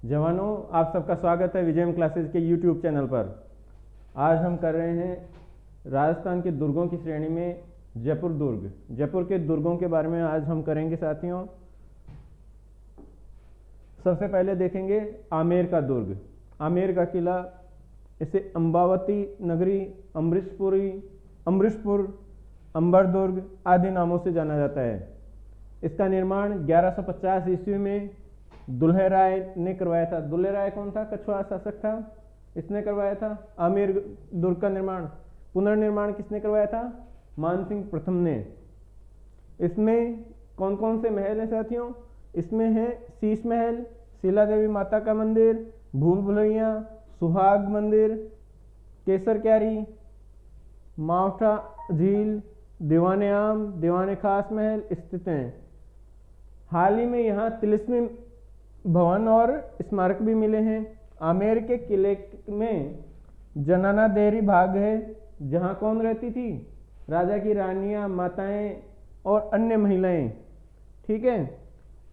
जवानों, आप सबका स्वागत है विजयम क्लासेस के यूट्यूब चैनल पर। आज हम कर रहे हैं राजस्थान के दुर्गों की श्रेणी में जयपुर दुर्ग। जयपुर के दुर्गों के बारे में आज हम करेंगे साथियों। सबसे पहले देखेंगे आमेर का दुर्ग। आमेर का किला, इसे अम्बावती नगरी, अमृतपुर, अंबर दुर्ग आदि नामों से जाना जाता है। इसका निर्माण 1150 ईस्वी में दुल्हे राय ने करवाया था। दुल्हे राय कौन था? कछुआ शासक था, इसने करवाया था। आमेर दुर्ग का पुनर्निर्माण किसने करवाया था? मानसिंह प्रथम ने। इसमें कौन कौन से महल हैं साथियों? इसमें है शीश महल, शीला देवी माता का मंदिर, भूल भुलैया, सुहाग मंदिर, केसर क्यारी, मावठा झील, दीवाने आम, दीवाने खास महल स्थित हैं। हाल ही में यहाँ तिलिस्मी भवन और स्मारक भी मिले हैं। आमेर के किले में जनाना देहरी भाग है, जहाँ कौन रहती थी? राजा की रानियां, माताएं और अन्य महिलाएं। ठीक है।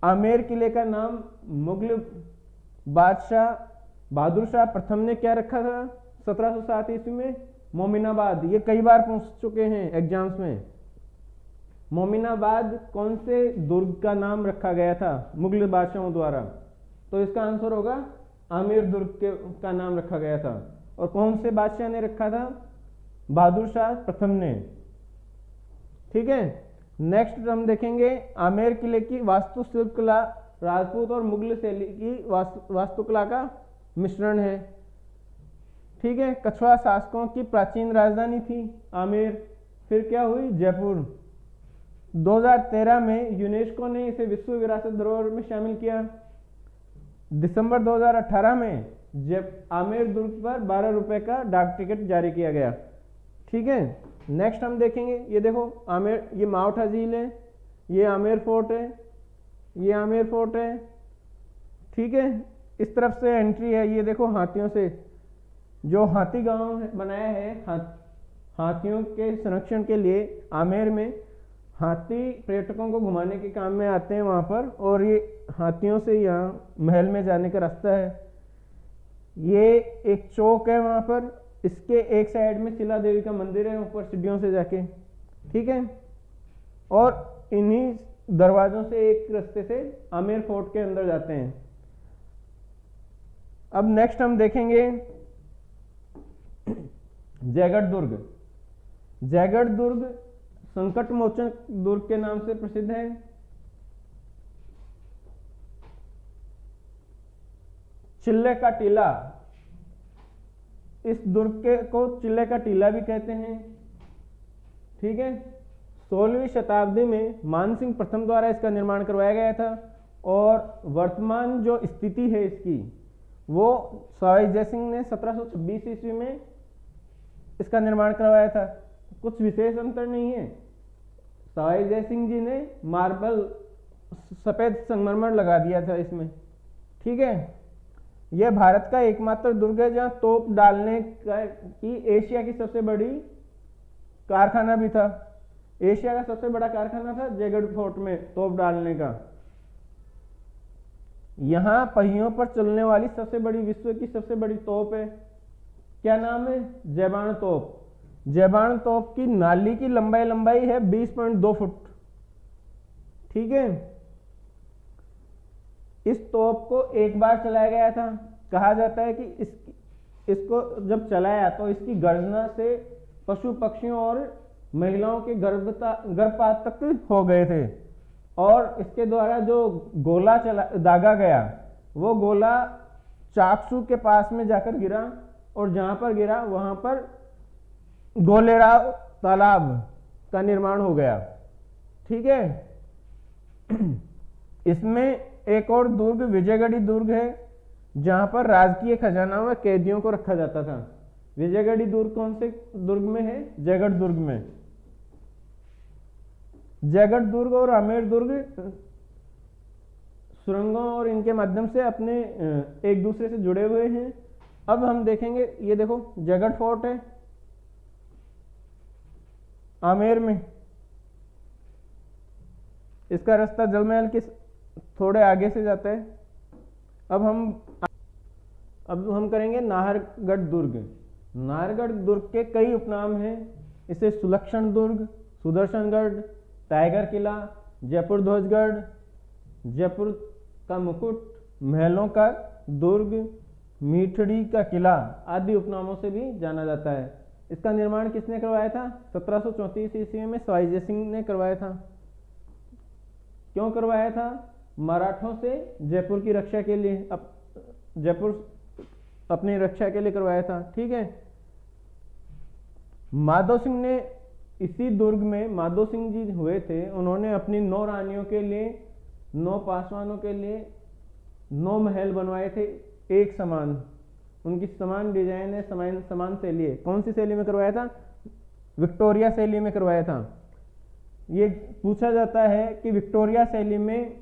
आमेर किले का नाम मुगल बादशाह बहादुर शाह प्रथम ने क्या रखा था 1707 ईस्वी में? मोमिनाबाद। ये कई बार पूछ चुके हैं एग्जाम्स में। मोमिनाबाद कौन से दुर्ग का नाम रखा गया था मुगल बादशाहों द्वारा? तो इसका आंसर होगा आमेर दुर्ग का नाम रखा गया था। और कौन से बादशाह ने रखा था? बहादुर शाह प्रथम ने। ठीक है। नेक्स्ट हम देखेंगे आमेर किले की वास्तुशिल्प कला। राजपूत और मुगल शैली की वास्तुकला का मिश्रण है। ठीक है। कछुआ शासकों की प्राचीन राजधानी थी आमेर। फिर क्या हुई? जयपुर। 2013 में यूनेस्को ने इसे विश्व विरासत धरोहर में शामिल किया। दिसंबर 2018 में जब आमेर दुर्ग पर 12 रुपए का डाक टिकट जारी किया गया। ठीक है। नेक्स्ट हम देखेंगे, ये देखो आमेर, ये मावठा झील है, ये आमेर फोर्ट है, ये आमेर फोर्ट है। ठीक है। इस तरफ से एंट्री है। ये देखो हाथियों से जो हाथी गांव बनाया है, हाथियों के संरक्षण के लिए। आमेर में हाथी पर्यटकों को घुमाने के काम में आते हैं वहाँ पर, और ये हाथियों से यहाँ महल में जाने का रास्ता है। ये एक चौक है वहाँ पर, इसके एक साइड में शीला देवी का मंदिर है, ऊपर सीढ़ियों से जाके। ठीक है। और इन्हीं दरवाजों से एक रास्ते से आमेर फोर्ट के अंदर जाते हैं। अब नेक्स्ट हम देखेंगे जयगढ़ दुर्ग। जयगढ़ दुर्ग संकट मोचन दुर्ग के नाम से प्रसिद्ध है। चिल्ले का टीला, इस दुर्ग को चिल्ले का टीला भी कहते हैं। ठीक है। 16वीं शताब्दी में मानसिंह प्रथम द्वारा इसका निर्माण करवाया गया था, और वर्तमान जो स्थिति है इसकी, वो सवाई जयसिंह ने 1726 ईस्वी में इसका निर्माण करवाया था। कुछ विशेष अंतर नहीं है। सवाई जयसिंह जी ने मार्बल, सफेद संगमरमर लगा दिया था इसमें। ठीक है। यह भारत का एकमात्र दुर्ग है जहां तोप डालने की एशिया की सबसे बड़ी कारखाना भी था। एशिया का सबसे बड़ा कारखाना था जयगढ़ फोर्ट में तोप डालने का। यहां पहियों पर चलने वाली सबसे बड़ी, विश्व की सबसे बड़ी तोप है। क्या नाम है? जयबान तोप। जयबान तोप की नाली की लंबाई है 20.2 फुट। ठीक है। इस तोप को एक बार चलाया गया था। कहा जाता है कि इसको जब चलाया तो इसकी गर्जना से पशु पक्षियों और महिलाओं के गर्भपात तक हो गए थे। और इसके द्वारा जो गोला दागा गया, वो गोला चाकसू के पास में जाकर गिरा, और जहां पर गिरा वहां पर गोलेराव तालाब का निर्माण हो गया। ठीक है। इसमें एक और दुर्ग विजयगढ़ी दुर्ग है, जहां पर राजकीय खजाना में कैदियों को रखा जाता था। विजयगढ़ी दुर्ग कौन से दुर्ग में है? जयगढ़ दुर्ग में। जयगढ़ दुर्ग और आमेर दुर्ग सुरंगों और इनके माध्यम से अपने एक दूसरे से जुड़े हुए हैं। अब हम देखेंगे, ये देखो जयगढ़ फोर्ट है आमेर में। इसका रास्ता जलमहल के थोड़े आगे से जाता है। अब हम करेंगे नाहरगढ़ दुर्ग। नाहरगढ़ दुर्ग के कई उपनाम हैं। इसे सुलक्षण दुर्ग, सुदर्शनगढ़, टाइगर किला, जयपुर ध्वजगढ़, जयपुर का मुकुट, महलों का दुर्ग, मीठड़ी का किला आदि उपनामों से भी जाना जाता है। इसका निर्माण किसने करवाया था? 1734 ईस्वी में सवाई जय सिंह ने करवाया था। क्यों करवाया था? मराठों से जयपुर की रक्षा के लिए, जयपुर अपनी रक्षा के लिए करवाया था। ठीक है। माधव सिंह ने इसी दुर्ग में, माधव सिंह जी हुए थे, उन्होंने अपनी 9 रानियों के लिए, 9 पासवानों के लिए 9 महल बनवाए थे एक समान। उनकी समान डिजाइन है, समान शैली है। कौन सी शैली में करवाया था? विक्टोरिया शैली में करवाया था। ये पूछा जाता है कि विक्टोरिया शैली में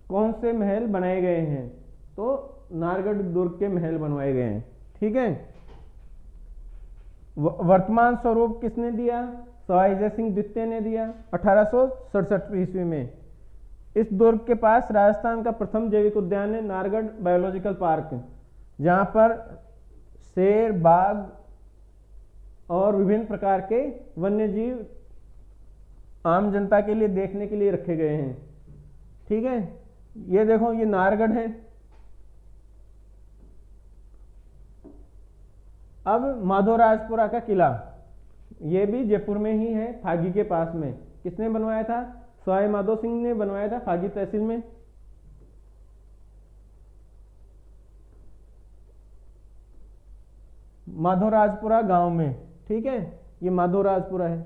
कौन से महल बनाए गए हैं, तो नाहरगढ़ दुर्ग के महल बनवाए गए हैं। ठीक है। वर्तमान स्वरूप किसने दिया? सवाई जय सिंह द्वितीय ने दिया 1867 ईस्वी में। इस दुर्ग के पास राजस्थान का प्रथम जैविक उद्यान है, नाहरगढ़ बायोलॉजिकल पार्क, जहां पर शेर, बाघ और विभिन्न प्रकार के वन्य जीव आम जनता के लिए देखने के लिए रखे गए हैं। ठीक है। ये देखो, ये नाहरगढ़ है। अब माधोराजपुरा का किला, ये भी जयपुर में ही है, फागी के पास में। किसने बनवाया था? सवाई माधो सिंह ने बनवाया था, फागी तहसील में। माधोराजपुरा गांव में। ठीक है। ये माधोराजपुरा है।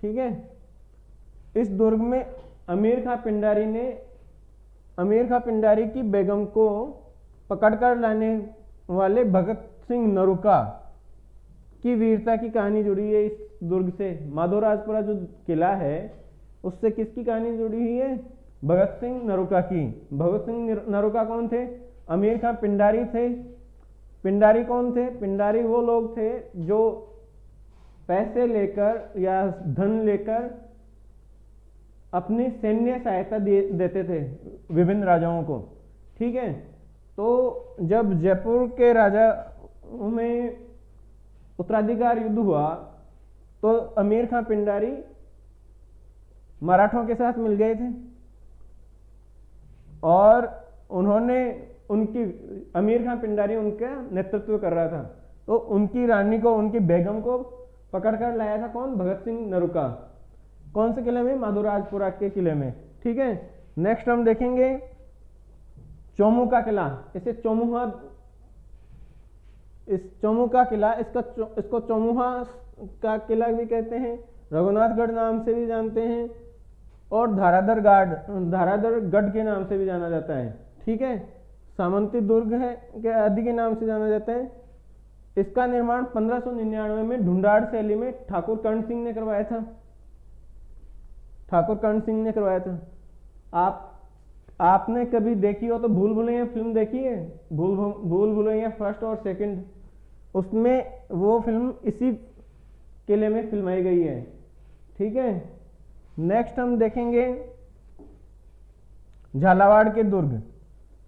ठीक है। इस दुर्ग में अमीर खां पिंडारी की बेगम को पकड़कर लाने वाले भगत सिंह नरूका की वीरता की कहानी जुड़ी है इस दुर्ग से। माधोराजपुरा जो किला है उससे किसकी कहानी जुड़ी हुई है? भगत सिंह नरूका की। भगत सिंह नरूका कौन थे? अमीर खां पिंडारी थे। पिंडारी कौन थे? पिंडारी वो लोग थे जो पैसे लेकर या धन लेकर अपनी सैन्य सहायता देते थे विभिन्न राजाओं को। ठीक है। तो जब जयपुर के राजा में उत्तराधिकार युद्ध हुआ तो अमीर खां पिंडारी मराठों के साथ मिल गए थे और उन्होंने अमीर खां पिंडारी उनका नेतृत्व कर रहा था। तो उनकी रानी को, उनकी बेगम को पकड़कर लाया था कौन? भगत सिंह नरूका। कौन से किले में? माधोराजपुरा के किले में। ठीक है। नेक्स्ट हम देखेंगे चोमू का किला। इसे चोमू का किला, इसको चोमुहा का किला भी कहते हैं, रघुनाथगढ़ नाम से भी जानते हैं और धाराधर गढ़ के नाम से भी जाना जाता है। ठीक है। सामंती दुर्ग है के आदि के नाम से जाना जाता है। इसका निर्माण 1599 में ढूंढाड़ शैली में ठाकुर कर्ण सिंह ने करवाया था। ठाकुर कर्ण सिंह ने करवाया था। आपने कभी देखी हो तो भूल भुलैया फिल्म देखी है? भूल भुलैया फर्स्ट और सेकंड, उसमें वो फिल्म इसी किले में फिल्माई गई है। ठीक है। नेक्स्ट हम देखेंगे झालावाड़ के दुर्ग।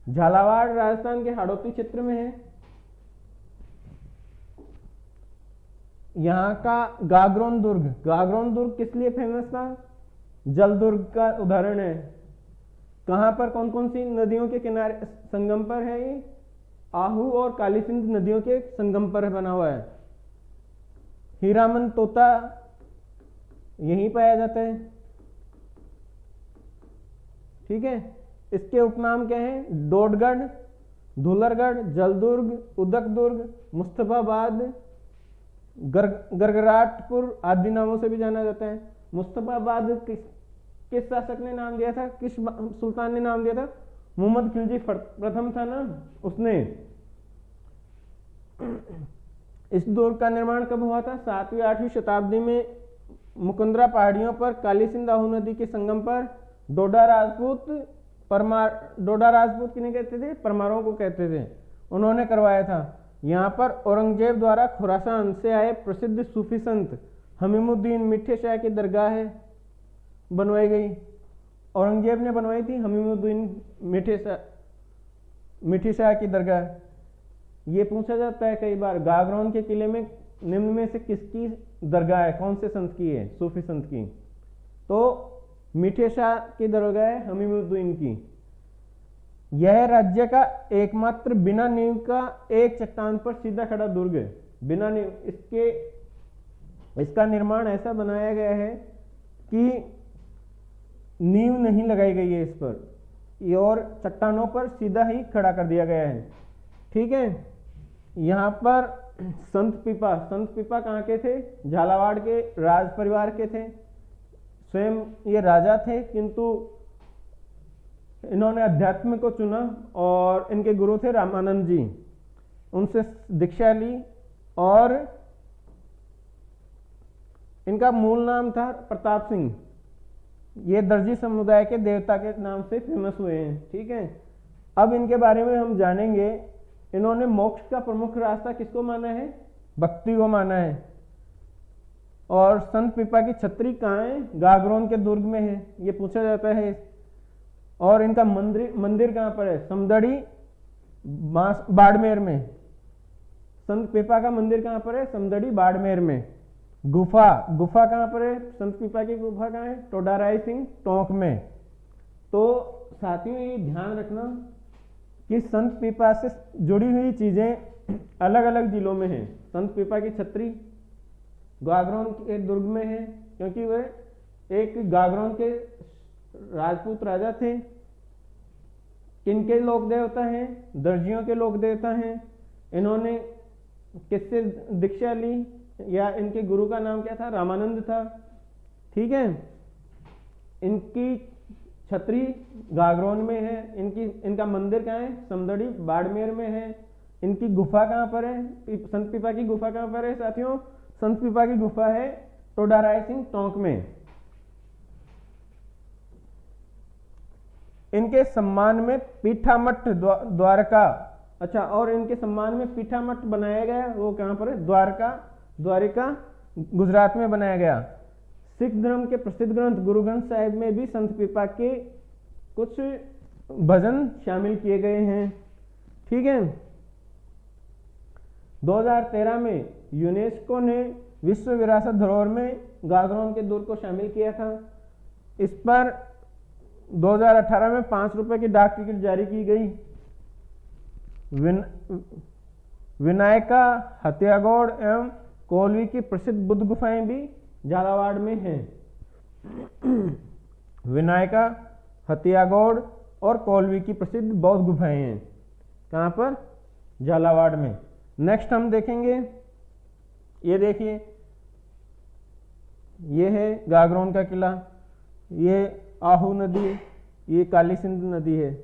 झालावाड़ राजस्थान के हाड़ौती क्षेत्र में है। यहाँ का गागरोन दुर्ग किस लिए फेमस था? जल दुर्ग का उदाहरण है। कहां पर, कौन कौन सी नदियों के किनारे संगम पर है ये? आहू और काली सिंध नदियों के संगम पर बना हुआ है। हीरामन तोता यहीं पाया जाता है। ठीक है। इसके उपनाम क्या है? डोडगढ़, धुलरगढ़, जलदुर्ग, उदक दुर्ग, मुस्तफाबाद, गरगराटपुर आदि नामों से भी जाना जाता है। मुस्तफाबाद किस शासक ने नाम दिया था? किस सुल्तान ने नाम दिया था? मोहम्मद खिलजी प्रथम था ना, उसने। इस दुर्ग का निर्माण कब हुआ था? 7वीं 8वीं शताब्दी में मुकुंदरा पहाड़ियों पर काली सिंध आहू नदी के संगम पर डोडा राजपूत किन्हें कहते थे? परमारों को कहते थे। उन्होंने करवाया था। यहाँ पर औरंगजेब द्वारा खुरासान से आए प्रसिद्ध सूफी संत हमीमुद्दीन मीठे शाह की दरगाह बनवाई गई। औरंगजेब ने बनवाई थी हमीमुद्दीन मीठे शाह की दरगाह। ये पूछा जाता है कई बार, गागरोन के किले में निम्न में से किसकी दरगाह है, कौन से संत की है, सूफी संत की? तो मीठे शाह की दरगाह है हमीमुद्दीन की। यह राज्य का एकमात्र बिना नींव का एक चट्टान पर सीधा खड़ा दुर्ग है। बिना नींव इसका निर्माण ऐसा बनाया गया है कि नींव नहीं लगाई गई है इस पर, ये और चट्टानों पर सीधा ही खड़ा कर दिया गया है। ठीक है, यहाँ पर संत पीपा कहाँ के थे? झालावाड़ के राज परिवार के थे। स्वयं ये राजा थे, किंतु इन्होंने अध्यात्म को चुना और इनके गुरु थे रामानंद जी, उनसे दीक्षा ली और इनका मूल नाम था प्रताप सिंह। ये दर्जी समुदाय के देवता के नाम से फेमस हुए हैं। ठीक है, अब इनके बारे में हम जानेंगे। इन्होंने मोक्ष का प्रमुख रास्ता किसको माना है? भक्ति को माना है। और संत पीपा की छतरी कहाँ है? गागरोन के दुर्ग में है, ये पूछा जाता है। और इनका मंदिर कहाँ पर है? समदड़ी बाड़मेर में। संत पीपा का मंदिर कहाँ पर है? समदड़ी बाड़मेर में। गुफा कहाँ पर है? संत पीपा की गुफा कहाँ है? टोडाराय सिंह टोंक में। तो साथियों, ये ध्यान रखना कि संत पीपा से जुड़ी हुई चीजें अलग अलग जिलों में हैं। संत पीपा की छतरी गागरोन के दुर्ग में है, क्योंकि वह एक गागरोन के राजपूत राजा थे। किनके लोक देवता हैं? दर्जियों के लोक देवता हैं। इन्होंने किससे दीक्षा ली, या इनके गुरु का नाम क्या था? रामानंद था। ठीक है, इनकी छतरी गागरोन में है। इनका मंदिर कहाँ है? समदड़ी बाड़मेर में है। इनकी गुफा कहाँ पर है? संत पीपा की गुफा कहाँ पर है साथियों? संत पीपा की गुफा है टोडाराय सिंह टोंक में। इनके सम्मान में पीठामठ द्वारका, अच्छा, और इनके सम्मान में पीठामठ बनाया गया, वो कहाँ पर है? द्वारिका गुजरात में बनाया गया। सिख धर्म के प्रसिद्ध ग्रंथ गुरु ग्रंथ साहिब में भी संत पीपा के कुछ भजन शामिल किए गए हैं। ठीक है, 2013 में यूनेस्को ने विश्व विरासत धरोहर में गागरोन के दुर्ग को शामिल किया था। इस पर 2018 में 5 रुपए की डाक टिकट जारी की गई। विनायका, हत्यागौड़ एवं कोलवी की प्रसिद्ध बुद्ध गुफाएं भी झालावाड़ में हैं। विनायका, हत्यागौड़ और कोलवी की प्रसिद्ध बौद्ध गुफाएं हैं। कहाँ पर? झालावाड़ में। नेक्स्ट हम देखेंगे, ये देखिए, ये है गागरोन का किला, ये आहू नदी, ये काली सिंध नदी है।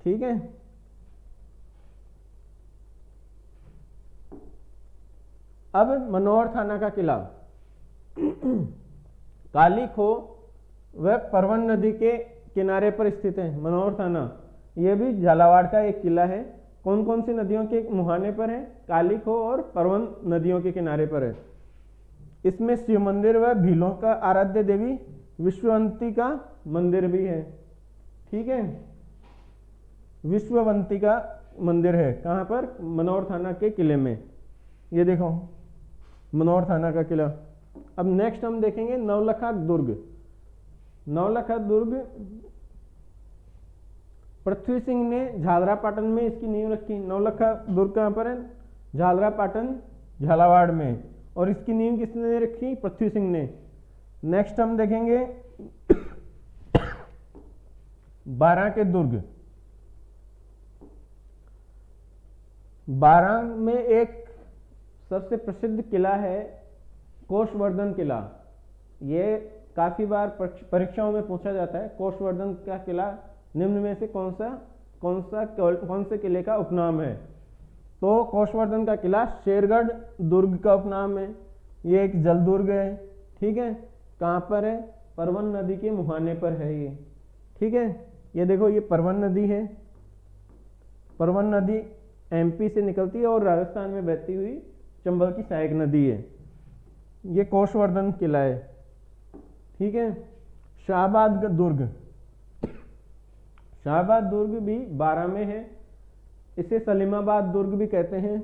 ठीक है, अब मनोहर थाना का किला काली खो व परवन नदी के किनारे पर स्थित है। मनोहर थाना यह भी झालावाड़ का एक किला है। कौन कौन सी नदियों के मुहाने पर है? काली खो और परवन नदियों के किनारे पर है। इसमें शिव मंदिर व भीलों का आराध्य देवी विश्ववंती का मंदिर भी है। ठीक है, विश्ववंती का मंदिर है। कहाँ पर? मनोहर थाना के किले में। ये देखो मनोहर थाना का किला। अब नेक्स्ट हम देखेंगे नवलखा दुर्ग। नवलखा दुर्ग पृथ्वी सिंह ने झालरापाटन में इसकी नींव रखी। नवलखा दुर्ग कहाँ पर है? झालरापाटन झालावाड़ में। और इसकी नींव किसने रखी? पृथ्वी सिंह ने। नेक्स्ट हम देखेंगे बारां के दुर्ग। बारां में एक सबसे प्रसिद्ध किला है कोषवर्धन किला। ये काफी बार परीक्षाओं में पूछा जाता है। कोषवर्धन का किला निम्न में से कौन से किले का उपनाम है? तो कोषवर्धन का किला शेरगढ़ दुर्ग का उपनाम है। ये एक जल दुर्ग है। ठीक है, कहाँ पर है? परवन नदी के मुहाने पर है ये। ठीक है, ये देखो, ये परवन नदी है। परवन नदी एमपी से निकलती है और राजस्थान में बहती हुई चंबल की सहायक नदी है। ये कोषवर्धन किला है। ठीक है। शाहबाद दुर्ग, शाहबाद दुर्ग भी 12 में है। इसे सलीमाबाद दुर्ग भी कहते हैं,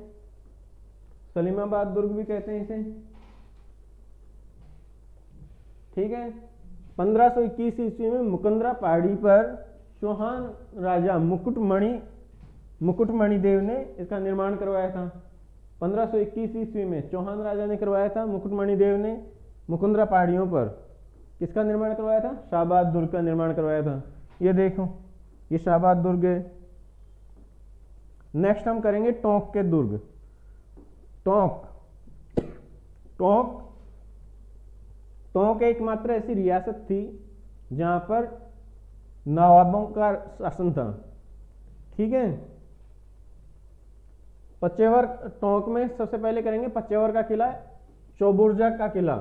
सलीमाबाद दुर्ग भी कहते हैं इसे। ठीक है। 1521 ईस्वी में मुकंदरा पहाड़ी पर चौहान राजा मुकुटमणि देव ने इसका निर्माण करवाया था। 1521 ईस्वी में चौहान राजा ने करवाया था, मुकुटमणि देव ने मुकुंदरा पहाड़ियों पर किसका निर्माण करवाया था? शाहबाद दुर्ग का निर्माण करवाया था। ये देखो, ये शाहबाद दुर्ग है। नेक्स्ट हम करेंगे टोंक के दुर्ग। टोंक एकमात्र ऐसी रियासत थी जहां पर नवाबों का शासन था। ठीक है। पचेवर, टोंक में सबसे पहले करेंगे पचेवर का किला, चौबुर्जा का किला।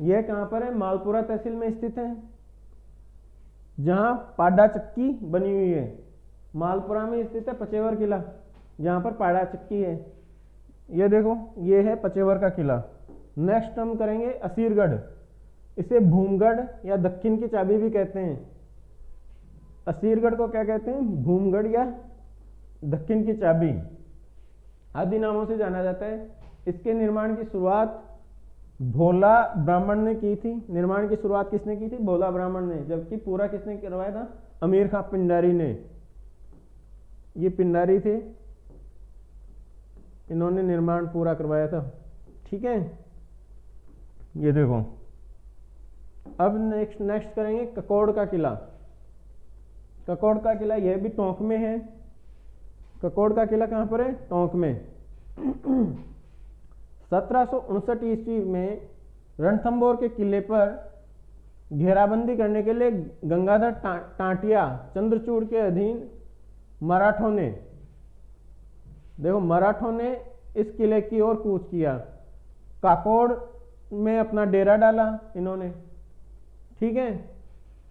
यह कहां पर है? मालपुरा तहसील में स्थित है, जहां पाडा चक्की बनी हुई है। मालपुरा में स्थित है पचेवर किला, जहां पर पाडा चक्की है। ये देखो, ये है पचेवर का किला। नेक्स्ट हम करेंगे असीरगढ़। इसे भूमगढ़ या दक्षिण की चाबी भी कहते हैं। असीरगढ़ को क्या कहते हैं? भूमगढ़ या दक्षिण की चाबी आदि नामों से जाना जाता है। इसके निर्माण की शुरुआत भोला ब्राह्मण ने की थी। निर्माण की शुरुआत किसने की थी? भोला ब्राह्मण ने। जबकि पूरा किसने करवाया था? अमीर खां पिंडारी ने। ये पिंडारी थे, इन्होंने निर्माण पूरा करवाया था। ठीक है। ये देखो, अब नेक्स्ट करेंगे ककोड़ का किला। ककोड़ का किला यह भी टोंक में है। ककोड़ का किला कहां पर है? टोंक में। 1759 ईस्वी में रणथंभौर के किले पर घेराबंदी करने के लिए गंगाधर टांटिया चंद्रचूड़ के अधीन मराठों ने, देखो मराठों ने इस किले की ओर कूच किया। काकोड़ में अपना डेरा डाला इन्होंने। ठीक है।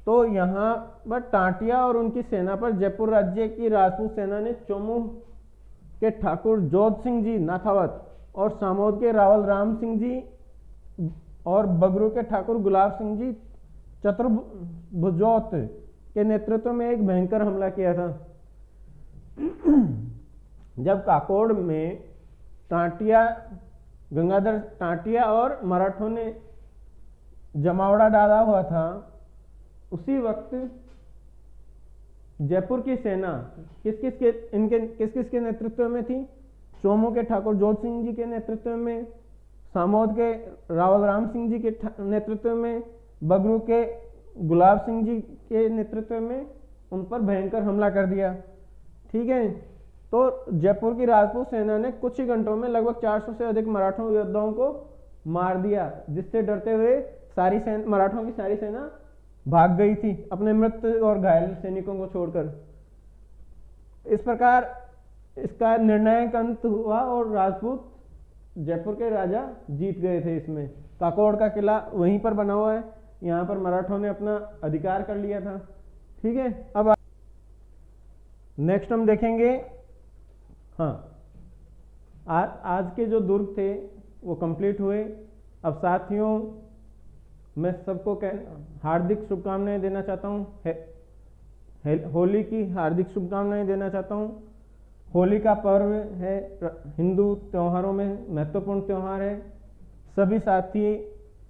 तो यहाँ पर टांटिया और उनकी सेना पर जयपुर राज्य की राजपूत सेना ने चोमू के ठाकुर जोध सिंह जी नाथावत और सामोद के रावल राम सिंह जी और बगरू के ठाकुर गुलाब सिंह जी चतुर्भुजौत के नेतृत्व में एक भयंकर हमला किया था। जब काकोड़ में गंगाधर टांटिया और मराठों ने जमावड़ा डाला हुआ था, उसी वक्त जयपुर की सेना किस किस के नेतृत्व में थी? चोमू के ठाकुर जोध सिंह जी के नेतृत्व में, सामोद के रावल राम सिंह जी के नेतृत्व में, बगरू के गुलाब सिंह जी के नेतृत्व में उन पर भयंकर हमला कर दिया। ठीक है। तो जयपुर की राजपूत सेना ने कुछ ही घंटों में लगभग 400 से अधिक मराठों योद्धाओं को मार दिया, जिससे डरते हुए मराठों की सारी सेना भाग गई थी अपने मृत और घायल सैनिकों को छोड़कर। इस प्रकार इसका निर्णायक अंत हुआ और राजपूत जयपुर के राजा जीत गए थे। इसमें काकोड़ का किला वहीं पर बना हुआ है, यहाँ पर मराठों ने अपना अधिकार कर लिया था। ठीक है। अब नेक्स्ट हम देखेंगे, हाँ, आज के जो दुर्ग थे वो कंप्लीट हुए। अब साथियों, मैं सबको हार्दिक शुभकामनाएं देना चाहता हूँ। होली की हार्दिक शुभकामनाएं देना चाहता हूँ। होली का पर्व है, हिंदू त्योहारों में महत्वपूर्ण त्यौहार है। सभी साथी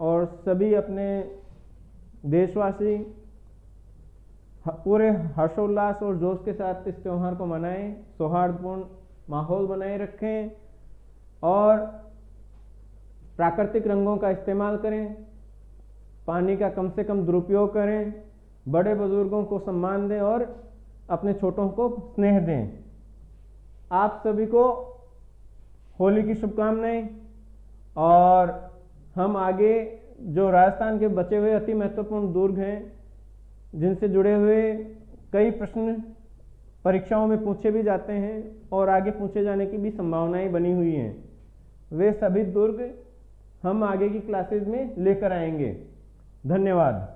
और सभी अपने देशवासी पूरे हर्षोल्लास और जोश के साथ इस त्यौहार को मनाएं, सौहार्दपूर्ण माहौल बनाए रखें और प्राकृतिक रंगों का इस्तेमाल करें, पानी का कम से कम दुरुपयोग करें, बड़े बुजुर्गों को सम्मान दें और अपने छोटों को स्नेह दें। आप सभी को होली की शुभकामनाएं। और हम आगे जो राजस्थान के बचे हुए अति महत्वपूर्ण दुर्ग हैं, जिनसे जुड़े हुए कई प्रश्न परीक्षाओं में पूछे भी जाते हैं और आगे पूछे जाने की भी संभावनाएं बनी हुई हैं, वे सभी दुर्ग हम आगे की क्लासेस में लेकर आएंगे। धन्यवाद।